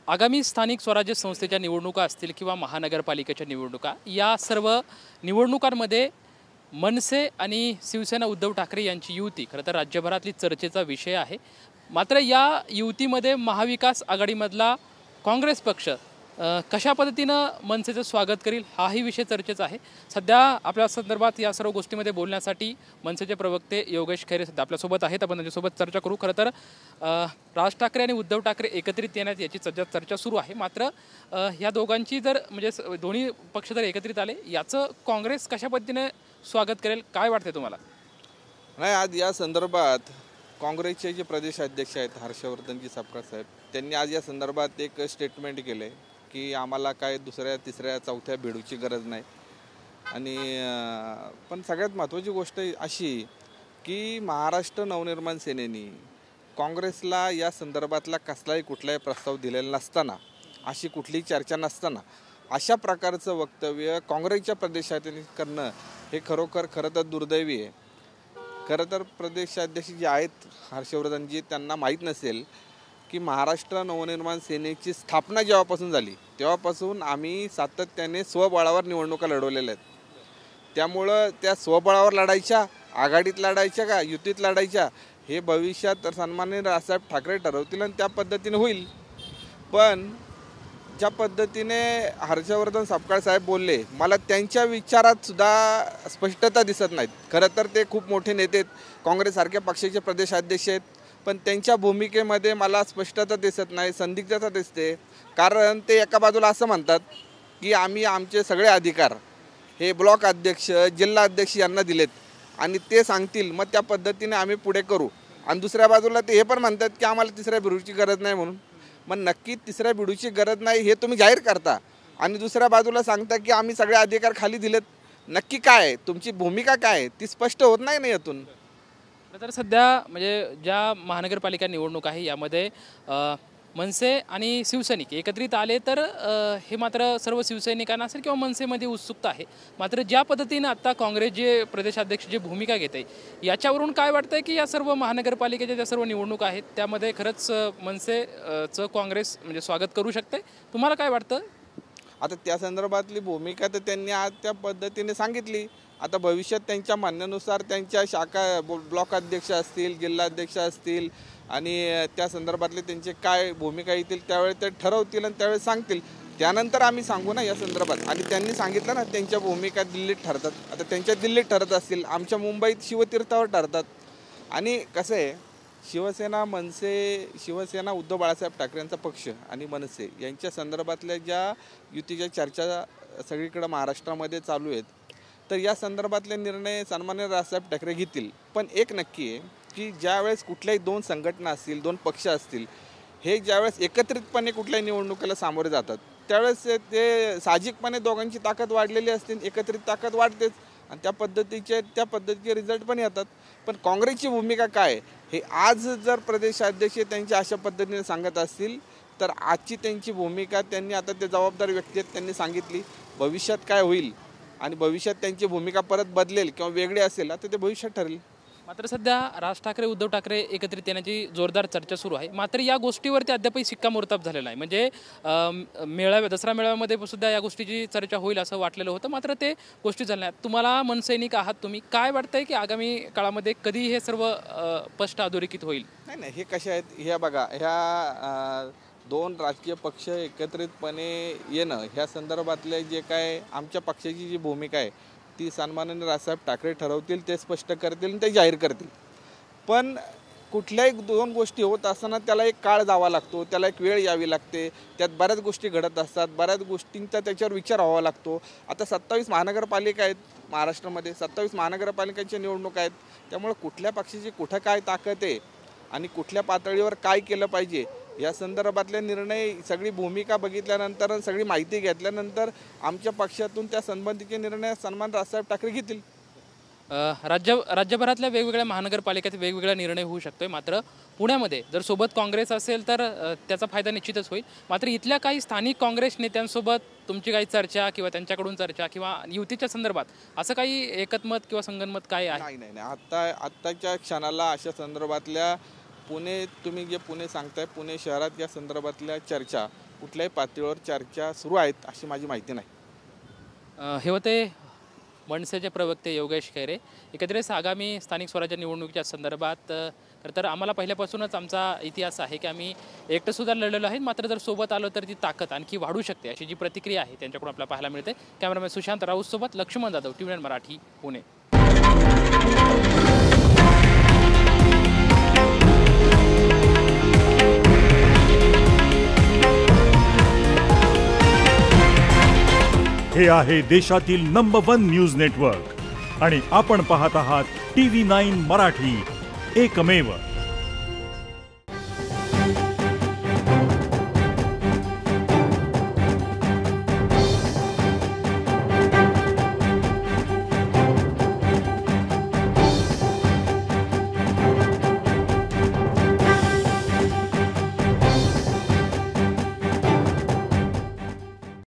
आगामी स्थानिक स्वराज्य संस्थेच्या निवडणुका असतील किंवा महानगरपालिकेच्या निवडणुका, या सर्व निवडणुकांमध्ये मनसे आणि शिवसेना उद्धव ठाकरे यांची युती खरं तर राज्यभरातली चर्चेचा विषय आहे। मात्र या युतीमध्ये महाविकास आघाडीमधला काँग्रेस पक्ष कशा पद्धतीनं मनसेचं स्वागत करेल हाही विषय चर्चेचा आहे। सध्या आपल्या संदर्भात या सर्व गोष्टींमध्ये बोलण्यासाठी मनसेचे प्रवक्ते योगेश खैरे सध्या आपल्यासोबत आहेत। आपण त्यांच्यासोबत चर्चा करू। खरं तर राज ठाकरे आणि उद्धव ठाकरे एकत्रित येण्यात याची सध्या चर्चा सुरू आहे। मात्र ह्या दोघांची जर म्हणजे दोन्ही पक्ष जर एकत्रित आले याचं काँग्रेस कशा पद्धतीने स्वागत करेल काय वाटते तुम्हाला? नाही, आज या संदर्भात काँग्रेसचे जे प्रदेशाध्यक्ष आहेत हर्षवर्धनजी सपकाळ साहेब, त्यांनी आज या संदर्भात एक स्टेटमेंट केले की आम्हाला काय दुसऱ्या तिसऱ्या चौथ्या भिडूची गरज नाही। आणि पण सगळ्यात महत्त्वाची गोष्ट अशी की महाराष्ट्र नवनिर्माण सेनेने काँग्रेसला या संदर्भातला कुठलाही प्रस्ताव दिलेला नसताना, अशी कुठलीही चर्चा नसताना अशा प्रकारचं वक्तव्य काँग्रेसच्या प्रदेशाध्यक्ष करणं हे खरं तर दुर्दैवी आहे। खरं तर प्रदेशाध्यक्ष जे आहेत हर्षवर्धनजी, त्यांना माहीत नसेल की महाराष्ट्र नवनिर्माण सेनेची स्थापना जेव्हापासून झाली तेव्हापासून आम्ही सातत्याने स्वबळावर निवडणुका लढवलेल्या आहेत। त्यामुळं त्या स्वबळावर लढायच्या, आघाडीत लढायच्या का युतीत लढायच्या हे भविष्यात तर सन्माननीय राजसाहेब ठाकरे ठरवतील आणि त्या पद्धतीने होईल। पण ज्या पद्धतीने हर्षवर्धन सपकाळ साहेब बोलले, मला त्यांच्या विचारात सुद्धा स्पष्टता दिसत नाहीत। खरं तर ते खूप मोठे नेते आहेत, काँग्रेससारख्या पक्षाचे प्रदेशाध्यक्ष आहेत, पण त्यांच्या भूमिकेमध्ये मला स्पष्टता दिसत नाही, संदिग्धता दिसते। कारण ते एका बाजूला असं म्हणतात की आम्ही आमचे सगळे अधिकार हे ब्लॉक अध्यक्ष, जिल्हा अध्यक्ष यांना दिलेत आणि ते सांगतील मग त्या पद्धतीने आम्ही पुढे करू, आणि दुसऱ्या बाजूला ते हे पण म्हणतात की आम्हाला तिसऱ्या भिडूची गरज नाही म्हणून। मग नक्की तिसऱ्या भिडूची गरज नाही हे तुम्ही जाहीर करता आणि दुसऱ्या बाजूला सांगता की आम्ही सगळे अधिकार खाली दिलेत। नक्की काय तुमची भूमिका काय ती स्पष्ट होत नाही ना यातून। तर सध्या म्हणजे ज्या महानगरपालिका निवडणूक आहे यामध्ये मनसे आणि शिवसैनिक एकत्रित आले तर हे मात्र सर्व शिवसैनिकांना असेल किंवा मनसेमध्ये उत्सुकता आहे। मात्र ज्या पद्धतीनं आता काँग्रेस जे प्रदेशाध्यक्ष जे भूमिका घेत आहे याच्यावरून काय वाटतंय की या सर्व महानगरपालिकेच्या ज्या सर्व निवडणूक आहेत त्यामध्ये खरंच मनसेचं काँग्रेस म्हणजे स्वागत करू शकते? तुम्हाला काय वाटतं? आता त्या संदर्भातली भूमिका तर त्यांनी आज त्या पद्धतीने सांगितली। आता भविष्यात त्यांच्या म्हणण्यानुसार त्यांच्या शाखा ब्लॉक अध्यक्ष असतील, जिल्हा अध्यक्ष असतील आणि त्या संदर्भातले त्यांचे काय भूमिका येतील त्यावेळी ते ठरवतील आणि त्यावेळी सांगतील, त्यानंतर आम्ही सांगू ना या संदर्भात। आणि त्यांनी सांगितलं ना त्यांच्या भूमिका दिल्लीत ठरतात, आता त्यांच्या दिल्लीत ठरत असतील, आमच्या मुंबईत शिवतीर्थावर ठरतात। आणि कसं आहे, शिवसेना उद्धव बाळासाहेब ठाकरे यांचा पक्ष आणि मनसे यांच्या संदर्भातल्या ज्या युतीच्या चर्चा सगळीकडे महाराष्ट्रामध्ये चालू आहेत, तर या संदर्भातले निर्णय सन्माननीय राजसाहेब ठाकरे घेतील। पण एक नक्की आहे की ज्यावेळेस कुठल्याही दोन संघटना असतील, दोन पक्ष असतील, हे ज्यावेळेस एकत्रितपणे कुठल्याही निवडणुकीला सामोरे जातात त्यावेळेस ते साहजिकपणे दोघांची ताकद वाढलेली असते, एकत्रित ताकद वाढतेच आणि त्या पद्धतीचे रिझल्ट पण येतात। पण काँग्रेसची भूमिका काय हे आज जर प्रदेशाध्यक्ष त्यांच्या अशा पद्धतीने सांगत असतील तर आजची त्यांची भूमिका त्यांनी आता ते जबाबदार व्यक्ती आहेत त्यांनी सांगितली। भविष्यात काय होईल आणि भविष्यात त्यांची भूमिका परत बदलेल किंवा वेगळी असेल आता ते भविष्यात ठरेल। मात्र सध्या राज ठाकरे उद्धव ठाकरे एकत्रित येण्याची जोरदार चर्चा सुरू आहे। मात्र या गोष्टीवरती अद्यापही शिक्कामोर्तब झालेला आहे। म्हणजे दसरा मेळाव्यामध्ये सुद्धा या गोष्टीची चर्चा होईल असं वाटलेलं होतं, मात्र ते गोष्टी झाल्या नाही। तुम्हाला मनसैनिक आहात तुम्ही, काय वाटतंय की आगामी काळामध्ये कधी हे सर्व स्पष्ट अधोरेखित होईल? नाही, हे कशा आहेत, ह्या बघा, ह्या दोन राजकीय पक्ष एकत्रितपणे येणं ह्या संदर्भातले जे काय आमच्या पक्षाची जी भूमिका आहे ती सन्माननीय राजसाहेब ठाकरे ठरवतील, ते स्पष्ट करतील आणि ते जाहीर करतील। पण कुठल्याही दोन गोष्टी होत असताना त्याला एक काळ जावा लागतो, त्याला एक वेळ यावी लागते, त्यात बऱ्याच गोष्टी घडत असतात, बऱ्याच गोष्टींचा त्याच्यावर विचार व्हावा लागतो। आता 27 महानगरपालिका आहेत महाराष्ट्रामध्ये, 27 महानगरपालिकांच्या निवडणुका आहेत, त्यामुळे कुठल्या पक्षाची कुठं काय ताकद आहे आणि कुठल्या पातळीवर काय केलं पाहिजे या संदर्भातले निर्णय, सगळी भूमिका बघितल्यानंतर, सगळी माहिती घेतल्यानंतर आमच्या पक्षातून त्या संबंधीचे निर्णय सन्मान राजसाहेब ठाकरे घेतील। राज्यभरातल्या वेगवेगळ्या महानगरपालिकेत वेगवेगळा निर्णय होऊ शकतोय। मात्र पुण्यामध्ये जर सोबत काँग्रेस असेल तर त्याचा फायदा निश्चितच होईल। मात्र इथल्या काही स्थानिक काँग्रेस नेत्यांसोबत तुमची काही चर्चा किंवा त्यांच्याकडून चर्चा किंवा युतीच्या संदर्भात असं काही एकमत किंवा संगनमत काय आहे? नाही, आत्ताच्या क्षणाला अशा संदर्भातल्या पुणे, तुम्ही जे पुणे सांगताय, पुणे शहरात या संदर्भातल्या चर्चा कुठल्याही पातळीवर चर्चा सुरू आहेत अशी माझी माहिती नाही. हे होते मनसेचे प्रवक्ते योगेश खैरे. एकंदरीत आगामी स्थानिक स्वराज्य निवडणुकीच्या संदर्भात तर आम्हाला पहिल्यापासूनच आमचा इतिहास आहे की आम्ही एकटं सुद्धा लढलेलो आहे, मात्र जर सोबत आलो तर ती ताकद आणखी वाढू शकते अशी जी प्रतिक्रिया आहे त्यांच्याकडून आपल्याला पाहायला मिळते. कॅमेरामॅन सुशांत राऊत सोबत लक्ष्मण जाधव, TV9 मराठी, पुणे. हे आहे देशातील नंबर 1 न्यूज नेटवर्क आणि आपण पाहत आहात TV9 मराठी, एकमेव.